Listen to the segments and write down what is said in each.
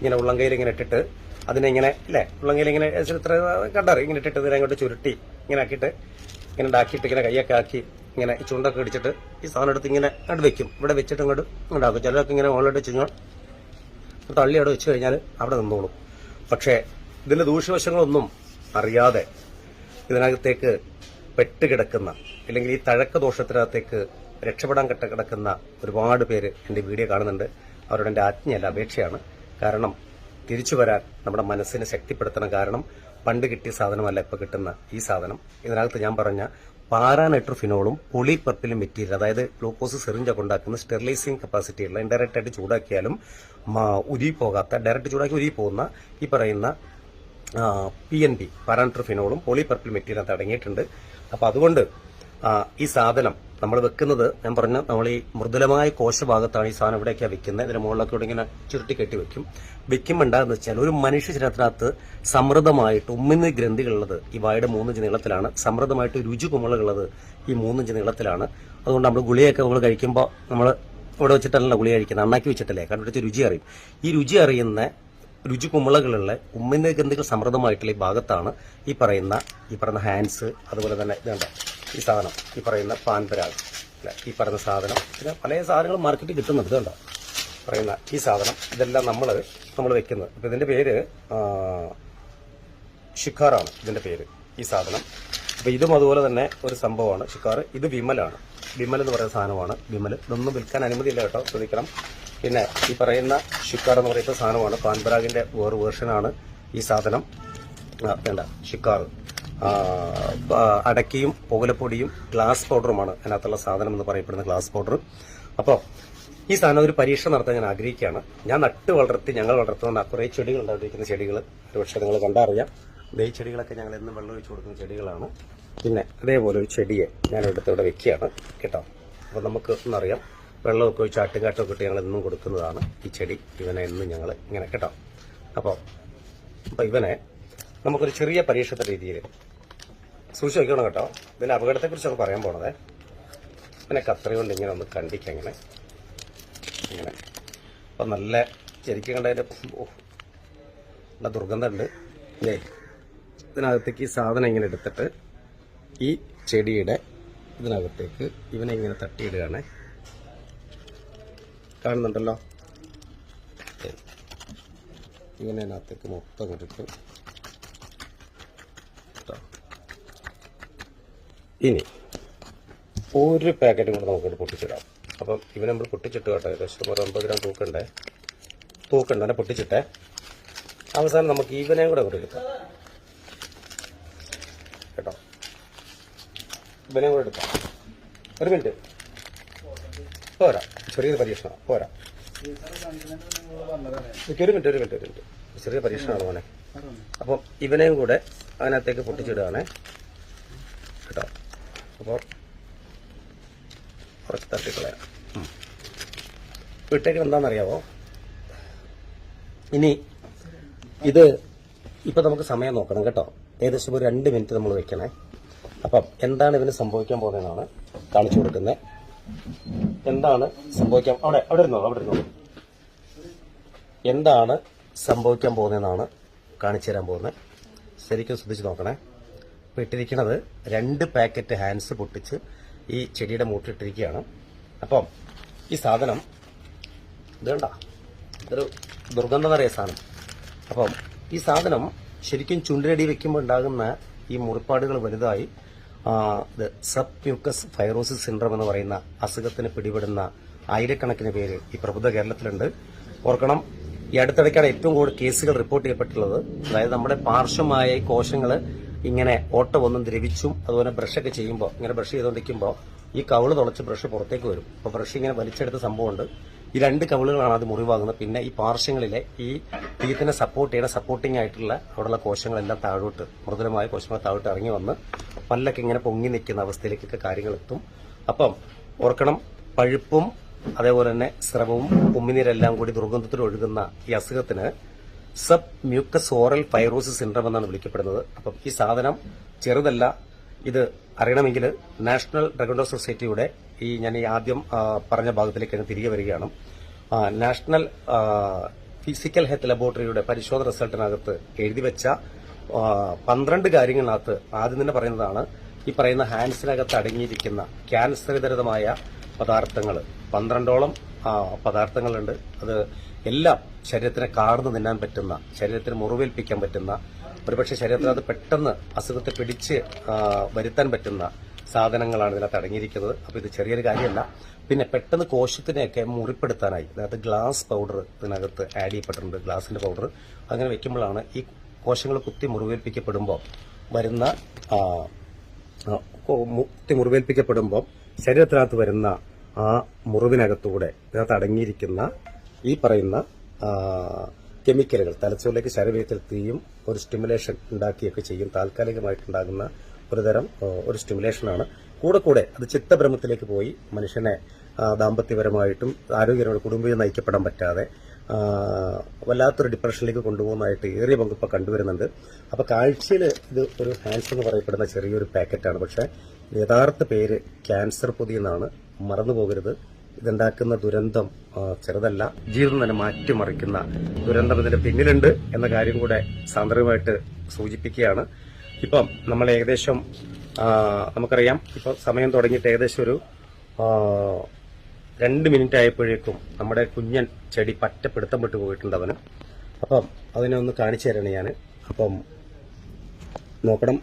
ഇങ്ങനെ ഉള്ളംകൈയിൽ ഇങ്ങനെ ഇട്ടിട്ട് അതിനെ ഇങ്ങനെ ഇല്ലേ ഉള്ളംകൈയിൽ ഇങ്ങനെ ഇത്ര കണ്ടറി ഇങ്ങനെ ഇട്ടിട്ട് ഇതിനെ അങ്ങോട്ട് ചുരുട്ടി ഇങ്ങനെ ആക്കിയിട്ട് ഇങ്ങനെ ഉണ്ടാക്കിയിട്ട് ഇങ്ങനെ കൈയൊക്കെ ആക്കി ഇങ്ങനെ ചുണ്ടൊക്കെ ഇടിച്ചിട്ട് ഈ സാധനം എടുത്ത് ഇങ്ങനെ അങ്ങോട്ട് വെക്കും. ഇവിടെ വെച്ചിട്ട് അങ്ങോട്ട് ഉണ്ടാക്കും. ചിലരൊക്കെ ഇങ്ങനെ മുകളിലോട്ട് വെച്ച് തള്ളി അവിടെ വെച്ച് കഴിഞ്ഞാൽ അവിടെ നിന്നോളും. പക്ഷേ ഇതിന്റെ ദൂഷ്യവശങ്ങളൊന്നും അറിയാതെ ഇതിനകത്തേക്ക് പെട്ടുകിടക്കുന്ന അല്ലെങ്കിൽ ഈ തഴക്ക ദോഷത്തിനകത്തേക്ക് രക്ഷപ്പെടാൻ കിടക്കുന്ന ഒരുപാട് പേര് എന്റെ വീഡിയോ കാണുന്നുണ്ട്. അവരോട് എന്റെ ആജ്ഞയല്ല, അപേക്ഷയാണ്. കാരണം തിരിച്ചു വരാൻ നമ്മുടെ മനസ്സിനെ ശക്തിപ്പെടുത്തണം. കാരണം പണ്ട് കിട്ടിയ സാധനമല്ല ഇപ്പൊ കിട്ടുന്ന ഈ സാധനം. ഇതിനകത്ത് ഞാൻ പറഞ്ഞ പാരാനൈട്രോഫിനോളും പോളിപെർപ്പിലും മെറ്റീരിയൽ, അതായത് ഗ്ലൂക്കോസ് സിറിഞ്ചൊക്കെ ഉണ്ടാക്കുന്ന സ്റ്റെറിലൈസിംഗ് കപ്പാസിറ്റി ഉള്ള ഇൻഡയറക്റ്റ് ആയിട്ട് ചൂടാക്കിയാലും ഉരുകി പോകാത്ത, ഡയറക്റ്റ് ചൂടാക്കി ഉരുകി പോകുന്ന ഈ പറയുന്ന PNP പാരാനൈട്രോഫിനോളും പോളിപെർപ്പിൽ മെറ്റീരിയൽ അടങ്ങിയിട്ടുണ്ട്. അപ്പൊ അതുകൊണ്ട് ഈ സാധനം നമ്മൾ വെക്കുന്നത്, ഞാൻ പറഞ്ഞ നമ്മൾ ഈ മൃദുലമായ കോശഭാഗത്താണ് ഈ സാധനം ഇവിടെയൊക്കെയാണ് വെക്കുന്നത്. ഇതിന് മുകളിലൊക്കെ ഇവിടെ ഇങ്ങനെ ചുരുട്ടി കെട്ടി വെക്കും. വെക്കുമ്പോൾ ഉണ്ടാകുന്ന വെച്ചാൽ ഒരു മനുഷ്യ ശരീരത്തിനകത്ത് സമൃദ്ധമായിട്ട് ഉമ്മിന്ന് ഗ്രന്ഥികളുള്ളത് ഈ വായുടെ 3 ഇഞ്ച് നീളത്തിലാണ്. സമൃദ്ധമായിട്ട് രുചി കുമിളകളുള്ളത് ഈ 3 ഇഞ്ച് നീളത്തിലാണ്. അതുകൊണ്ട് നമ്മൾ ഗുളിയൊക്കെ നമ്മൾ കഴിക്കുമ്പോൾ നമ്മൾ ഇവിടെ വെച്ചിട്ടല്ല ഗുളിക കഴിക്കുന്നത്, അണ്ണാക്കി വെച്ചിട്ടല്ലേ, കണ്ടുപിടിച്ച് രുചി അറിയും. ഈ രുചി അറിയുന്ന രുചി കുമിളകളുള്ള ഉമ്മിന്ന് ഗ്രന്ഥികൾ സമൃദ്ധമായിട്ടുള്ള ഈ ഭാഗത്താണ് ഈ പറയുന്ന ഹാൻഡ്സ്, അതുപോലെ തന്നെ ഇതുണ്ട് ഈ സാധനം, ഈ പറയുന്ന പാൻപരാഗ്, ഈ പറയുന്ന സാധനം, പിന്നെ പല സാധനങ്ങളും മാർക്കറ്റിൽ കിട്ടുന്നുണ്ട്. ഇതുണ്ടോ പറയുന്ന ഈ സാധനം, ഇതെല്ലാം നമ്മൾ വെക്കുന്നത്. അപ്പൊ ഇതിന്റെ പേര് ഷിക്കാറാണ് ഇതിന്റെ പേര്, ഈ സാധനം. അപ്പൊ ഇതും അതുപോലെ തന്നെ ഒരു സംഭവമാണ് ഷിക്കാർ. ഇത് വിമലാണ്. വിമൽ എന്ന് പറയുന്ന സാധനമാണ് വിമൽ. ഇതൊന്നും വിൽക്കാൻ അനുമതിയില്ല കേട്ടോ, ശ്രദ്ധിക്കണം. പിന്നെ ഈ പറയുന്ന ഷിക്കാർ എന്ന് പറയുന്ന സാധനമാണ് പാൻപരാഗിന്റെ വേറെ വേർഷനാണ് ഈ സാധനം. വേണ്ട ഷിക്കാർ അടക്കയും പുകലപ്പൊടിയും ഗ്ലാസ് പൗഡറുമാണ് അതിനകത്തുള്ള സാധനം എന്ന് പറയപ്പെടുന്ന ഗ്ലാസ് പൗഡർ. അപ്പോൾ ഈ സാധനം ഒരു പരീക്ഷണം നടത്താൻ ഞാൻ ആഗ്രഹിക്കുകയാണ്. ഞാൻ ഞങ്ങൾ വളർത്തുന്ന കുറേ ചെടികൾ ഉണ്ടായിരിക്കുന്ന ചെടികൾ ഒരുപക്ഷെ നിങ്ങൾ കണ്ടറിയാം. ഈ ചെടികളൊക്കെ ഞങ്ങൾ എന്നും വെള്ളം ഒഴിച്ചു കൊടുക്കുന്ന ചെടികളാണ്. പിന്നെ അതേപോലെ ഒരു ചെടിയെ ഞാൻ ഇവിടെ വെക്കുകയാണ് കേട്ടോ. അപ്പോൾ നമുക്ക് ഒന്നറിയാം, വെള്ളമൊക്കെ ഒഴിച്ച് ആട്ടുകാട്ടൊക്കെ ഇട്ട് ഞങ്ങൾ എന്നും കൊടുക്കുന്നതാണ് ഈ ചെടി. ഇവനെ എന്നും ഞങ്ങൾ ഇങ്ങനെ കേട്ടോ. അപ്പോൾ ഇവനെ നമുക്കൊരു ചെറിയ പരീക്ഷണ രീതിയിൽ സൂക്ഷിച്ച് വയ്ക്കണം കേട്ടോ. ഇതിന്റെ അപകടത്തെക്കുറിച്ചാണ് പറയാൻ പോണത്. പിന്നെ കത്രി കൊണ്ട് ഇങ്ങനെ ഒന്ന് കണ്ടിക്കാം ഇങ്ങനെ. അപ്പം നല്ല ശരിക്കും കണ്ടതിന്റെ നല്ല ദുർഗന്ധമുണ്ട്. ഇതിനകത്തേക്ക് ഈ സാധനം ഇങ്ങനെ എടുത്തിട്ട് ഈ ചെടിയുടെ ഇതിനകത്തേക്ക് ഇവനെ ഇങ്ങനെ തട്ടിയിടുകയാണ്. കാണുന്നുണ്ടല്ലോ, ഇങ്ങനെ അതിനകത്തേക്ക് മൊത്തം ഇട്ടിട്ട് ഇനി ഒരു പാക്കറ്റും കൂടെ നമുക്ക് പൊട്ടിച്ചിടാം. അപ്പം ഇവനെ നമ്മൾ പൊട്ടിച്ചിട്ട് കേട്ടോ, ഏകദേശം ഒരു 9 ഗ്രാം തൂക്കണ്ടേ അങ്ങനെ പൊട്ടിച്ചിട്ടേ അവസാനം നമുക്ക് ഇവനെയും കൂടെ ഇവിടെ എടുക്കാം കേട്ടോ. ഇവനെയും കൂടെ എടുക്കാം. ഒരു മിനിറ്റ് പോരാ, ചെറിയൊരു പരീക്ഷണം പോരാ. ഒരു മിനിറ്റ് ചെറിയ പരീക്ഷണമാണ് മോനെ. അപ്പം ഇവനെയും കൂടെ അതിനകത്തേക്ക് പൊട്ടിച്ചിടുകയാണേ കേട്ടോ. അപ്പോൾ കുറച്ച് തട്ടിക്കളയാം. ഇട്ടേക്ക് എന്താണെന്നറിയാവോ, ഇനി ഇത് ഇപ്പൊ നമുക്ക് സമയം നോക്കണം കേട്ടോ. ഏകദേശം ഒരു 2 മിനിറ്റ് നമ്മൾ വെക്കണേ. അപ്പം എന്താണ് ഇതിന് സംഭവിക്കാൻ പോകുന്നതെന്നാണ് കാണിച്ചു കൊടുക്കുന്നത്. എന്താണ് സംഭവിക്കാൻ അവിടെ ഇരുന്നോളൂ. എന്താണ് സംഭവിക്കാൻ പോകുന്നതെന്നാണ് കാണിച്ചു തരാൻ പോകുന്നത്. ശരിക്കും ശ്രദ്ധിച്ച് നോക്കണേ. ഇപ്പൊ ഇട്ടിരിക്കുന്നത് 2 പാക്കറ്റ് ഹാൻഡ്സ് പൊട്ടിച്ച് ഈ ചെടിയുടെ മൂട്ടിട്ടിരിക്കുകയാണ്. അപ്പം ഈ സാധനം ഇതേണ്ട, ഇതൊരു ദുർഗന്ധമേറിയ സാധനം. അപ്പം ഈ സാധനം ശരിക്കും ചുണ്ടിനടി വെക്കുമ്പോൾ ഉണ്ടാകുന്ന ഈ മുറിപ്പാടുകൾ വലുതായി ഇത് സബ് മ്യൂക്കസ് ഫൈറോസിസ് സിൻഡ്രം എന്ന് പറയുന്ന അസുഖത്തിന് പിടിപെടുന്ന ആയിരക്കണക്കിന് പേര് ഈ പ്രബുദ്ധ കേരളത്തിലുണ്ട്. ഓർക്കണം, ഈ അടുത്തിടയ്ക്കാണ് ഏറ്റവും കൂടുതൽ കേസുകൾ റിപ്പോർട്ട് ചെയ്യപ്പെട്ടുള്ളത്. അതായത് നമ്മുടെ പാർശ്വമായ ഈ കോശങ്ങൾ ഇങ്ങനെ ഓട്ട ഒന്നും ദ്രവിച്ചും അതുപോലെ ബ്രഷൊക്കെ ചെയ്യുമ്പോൾ ഇങ്ങനെ ബ്രഷ് ചെയ്തുകൊണ്ടിരിക്കുമ്പോൾ ഈ കവിള് തുളച്ച് ബ്രഷ് പുറത്തേക്ക് വരും. അപ്പോൾ ബ്രഷ് ഇങ്ങനെ വലിച്ചെടുത്ത സംഭവമുണ്ട്. ഈ 2 കവിളുകളാണ് അത് മുറിവാകുന്നത്. പിന്നെ ഈ പാർശ്വങ്ങളിലെ ഈ ടീത്തിനെ സപ്പോർട്ട് ചെയ്യുന്ന സപ്പോർട്ടിംഗ് ആയിട്ടുള്ള അവിടെയുള്ള കോശങ്ങളെല്ലാം താഴോട്ട്, മൃദുലമായ കോശങ്ങൾ താഴോട്ട് ഇറങ്ങി വന്ന് പല്ലൊക്കെ ഇങ്ങനെ പൊങ്ങി നിൽക്കുന്ന അവസ്ഥയിലേക്കൊക്കെ കാര്യങ്ങൾ എത്തും. അപ്പം ഓർക്കണം, പഴുപ്പും അതേപോലെ തന്നെ സ്രവവും ഉമ്മിനീരെല്ലാം കൂടി ദുർഗന്ധത്തിൽ ഒഴുകുന്ന ഈ അസുഖത്തിന് sub mucus oral fibrosis syndrome എന്നാണ് വിളിക്കപ്പെടുന്നത്. അപ്പം ഈ സാധനം ചെറുതല്ല. ഇത് അറിയണമെങ്കിൽ നാഷണൽ ഡ്രഗ് സൊസൈറ്റിയുടെ ഞാൻ ഈ ആദ്യം പറഞ്ഞ ഭാഗത്തിലേക്ക് തിരികെ വരികയാണ്. നാഷണൽ ഫിസിക്കൽ ഹെൽത്ത് ലബോറട്ടറിയുടെ പരിശോധന റിസൾട്ടിനകത്ത് എഴുതി വെച്ച 12 കാര്യങ്ങളിനകത്ത് ആദ്യം തന്നെ പറയുന്നതാണ് ഈ പറയുന്ന ഹാൻഡ്സിനകത്ത് അടങ്ങിയിരിക്കുന്ന ക്യാൻസറിതരമായ പദാർത്ഥങ്ങൾ 12ഓളം പദാർത്ഥങ്ങളുണ്ട്. അത് എല്ലാം ശരീരത്തിനെ കാർന്നു തിന്നാൻ പറ്റുന്ന, ശരീരത്തിന് മുറിവേൽപ്പിക്കാൻ പറ്റുന്ന, ഒരുപക്ഷെ ശരീരത്തിനകത്ത് പെട്ടെന്ന് അസുഖത്തെ പിടിച്ച് വരുത്താൻ പറ്റുന്ന സാധനങ്ങളാണ് ഇതിനകത്ത് അടങ്ങിയിരിക്കുന്നത്. അപ്പോൾ ഇത് ചെറിയൊരു കാര്യമല്ല. പിന്നെ പെട്ടെന്ന് കോശത്തിനെയൊക്കെ മുറിപ്പെടുത്താനായി അതായത് ഗ്ലാസ് പൗഡർ ഇതിനകത്ത് ആഡ് ചെയ്യപ്പെട്ടിട്ടുണ്ട്. ഗ്ലാസിന്റെ പൗഡർ അങ്ങനെ വെക്കുമ്പോഴാണ് ഈ കോശങ്ങൾ കുത്തി മുറിവേൽപ്പിക്കപ്പെടുമ്പോൾ വരുന്ന ശരീരത്തിനകത്ത് വരുന്ന ആ മുറിവിനകത്തൂടെ ഇതിനകത്ത് അടങ്ങിയിരിക്കുന്ന ഈ പറയുന്ന കെമിക്കലുകൾ തലച്ചോറിലേക്ക് ശരീരത്തിലെത്തിയും ഒരു സ്റ്റിമുലേഷൻ ഉണ്ടാക്കിയൊക്കെ ചെയ്യും. താൽക്കാലികമായിട്ടുണ്ടാകുന്ന ഒരു സ്റ്റിമുലേഷനാണ്. കൂടെ അത് ചിത്തഭ്രമത്തിലേക്ക് പോയി മനുഷ്യനെ ദാമ്പത്യപരമായിട്ടും ആരോഗ്യപരമായി കുടുംബം നയിക്കപ്പെടാൻ പറ്റാതെ വല്ലാത്തൊരു ഡിപ്രഷനിലേക്ക് കൊണ്ടുപോകുന്നതായിട്ട് ഏറിയ പങ്ക് ഇപ്പോൾ കണ്ടുവരുന്നുണ്ട്. അപ്പോൾ കാഴ്ചയിൽ ഇത് ഒരു ഹാൻഡ്സ് എന്ന് പറയപ്പെടുന്ന ചെറിയൊരു പാക്കറ്റാണ്. പക്ഷേ യഥാർത്ഥ പേര് ക്യാൻസർ പൊതി എന്നാണ്. മറന്നു പോകരുത്. ഇതുണ്ടാക്കുന്ന ദുരന്തം ചെറുതല്ല. ജീവിതം തന്നെ മാറ്റിമറിക്കുന്ന ദുരന്തം ഇതിന്റെ പിന്നിലുണ്ട് എന്ന കാര്യം കൂടെ സാന്ദർഭികമായിട്ട് സൂചിപ്പിക്കുകയാണ്. ഇപ്പം നമ്മൾ ഏകദേശം നമുക്കറിയാം, ഇപ്പം സമയം തുടങ്ങിയിട്ട് ഏകദേശം ഒരു 2 മിനിറ്റ് ആയപ്പോഴേക്കും നമ്മുടെ കുഞ്ഞൻ ചെടി പറ്റപ്പിടുത്തം വിട്ടു പോയിട്ടുണ്ട് അവന്. അപ്പം അതിനെ ഒന്ന് കാണിച്ചു തരണം ഞാൻ. അപ്പം നോക്കണം,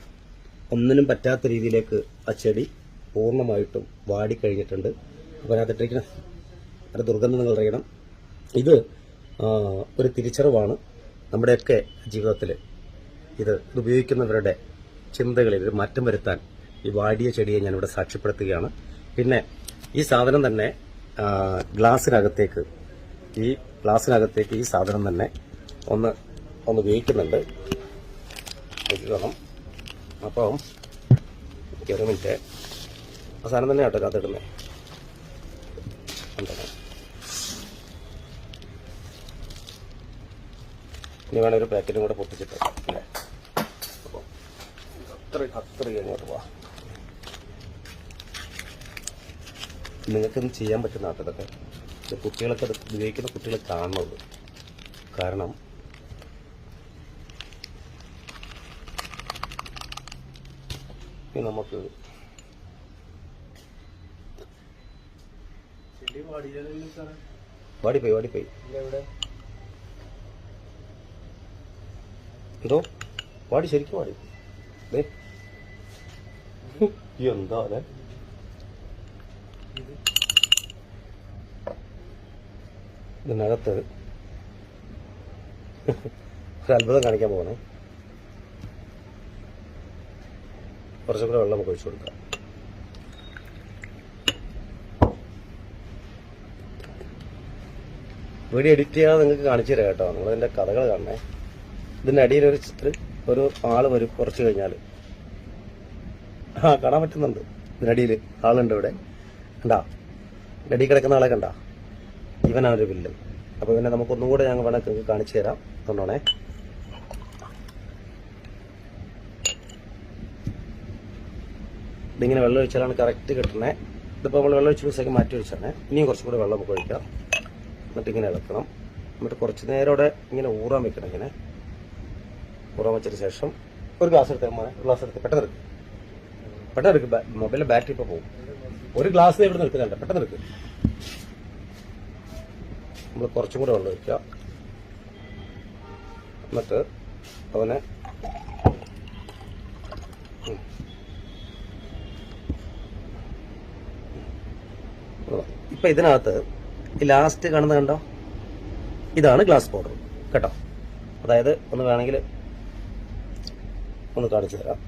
ഒന്നിനും പറ്റാത്ത രീതിയിലേക്ക് ആ ചെടി പൂർണ്ണമായിട്ടും വാടിക്കഴിഞ്ഞിട്ടുണ്ട്. അപ്പോൾ അതിനകത്തിട്ടിരിക്കുന്ന ഒരു ദുർഗന്ധം നിങ്ങൾ അറിയണം. ഇത് ഒരു തിരിച്ചറിവാണ് നമ്മുടെയൊക്കെ ജീവിതത്തിൽ. ഇത് ഉപയോഗിക്കുന്നവരുടെ ചിന്തകളിൽ ഒരു മാറ്റം വരുത്താൻ ഈ വാടിയ ചെടിയെ ഞാനിവിടെ സാക്ഷ്യപ്പെടുത്തുകയാണ്. പിന്നെ ഈ സാധനം തന്നെ ഗ്ലാസിനകത്തേക്ക് ഈ സാധനം തന്നെ ഒന്ന് ഉപയോഗിക്കുന്നുണ്ട്. അപ്പം ഒരു മിനിറ്റ്, ആ സാധനം തന്നെ കേട്ടോ അതിടുന്നത്. ഇനി വേണേ ഒരു പാക്കറ്റും കൂടെ പൊട്ടിച്ചിട്ട് അല്ലേ. അപ്പോൾ അത്ര കഴിഞ്ഞോട്ട് പോവാ. നിങ്ങൾക്കൊന്നും ചെയ്യാൻ പറ്റുന്ന ഇതൊക്കെ കുട്ടികളൊക്കെ ഉപയോഗിക്കുന്ന കുട്ടികൾ കാണുന്നത്. കാരണം നമുക്ക് വാടിപ്പോയി എന്തോ വാടി, ശരിക്കും വാടി. എന്താ അല്ലെ, ഇതിനകത്ത് ഒരു അത്ഭുതം കാണിക്കാൻ പോകണേ. കുറച്ചും കൂടെ വെള്ളം നമുക്ക് ഒഴിച്ചു കൊടുക്കാം. വീഡിയോ എഡിറ്റ് ചെയ്യാതെ നിങ്ങൾക്ക് കാണിച്ചു തരാം കേട്ടോ. നിങ്ങളതിന്റെ കഥകൾ കാണണേ. ഇതിന്റെ അടിയിൽ ഒരു ആള് വരും കുറച്ച് കഴിഞ്ഞാൽ. കാണാൻ പറ്റുന്നുണ്ട്. ഇതിനടിയിൽ ആളുണ്ട് ഇവിടെ, കണ്ടാ? അടി കിടക്കുന്ന ആളെ കണ്ടാ? ഇവനാണ് ഒരു വില്ലൻ. അപ്പൊ പിന്നെ നമുക്കൊന്നും കൂടെ ഞങ്ങൾ വേണമെങ്കിൽ നിങ്ങൾക്ക് കാണിച്ചു തരാം. അതുകൊണ്ടാണേ ഇതിങ്ങനെ വെള്ളം ഒഴിച്ചാലാണ് കറക്റ്റ് കിട്ടണേ. ഇതിപ്പോൾ നമ്മൾ വെള്ളം ഒഴിച്ച് ദിവസത്തേക്ക് മാറ്റി വെച്ചാണ്. ഇനിയും കുറച്ചും കൂടി വെള്ളം നമുക്ക് ഒഴിക്കാം. എന്നിട്ട് ഇങ്ങനെ ഇളക്കണം. എന്നിട്ട് കുറച്ച് നേരം അവിടെ ഇങ്ങനെ ഊറാൻ വെക്കണം. ഇങ്ങനെ ഊറാൻ വെച്ചതിന് ശേഷം ഒരു ഗ്ലാസ് എടുത്ത് പെട്ടെന്ന് എടുക്കും. മൊബൈലിലെ ബാറ്ററി ഇപ്പോൾ പോകും. ഒരു ഗ്ലാസ് ഇവിടെ നിൽക്കുന്നുണ്ട്. പെട്ടെന്ന് എടുക്കും. നമ്മൾ കുറച്ചും കൂടെ വെള്ളം ഒഴിക്കുക. എന്നിട്ട് അവനെ ഇപ്പൊ ഇതിനകത്ത് ഈ ലാസ്റ്റ് കാണുന്നത് കണ്ടോ, ഇതാണ് ഗ്ലാസ് പൗഡർ കേട്ടോ. അതായത് ഒന്ന് വേണമെങ്കിൽ ഒന്ന് കാണിച്ചു തരാം.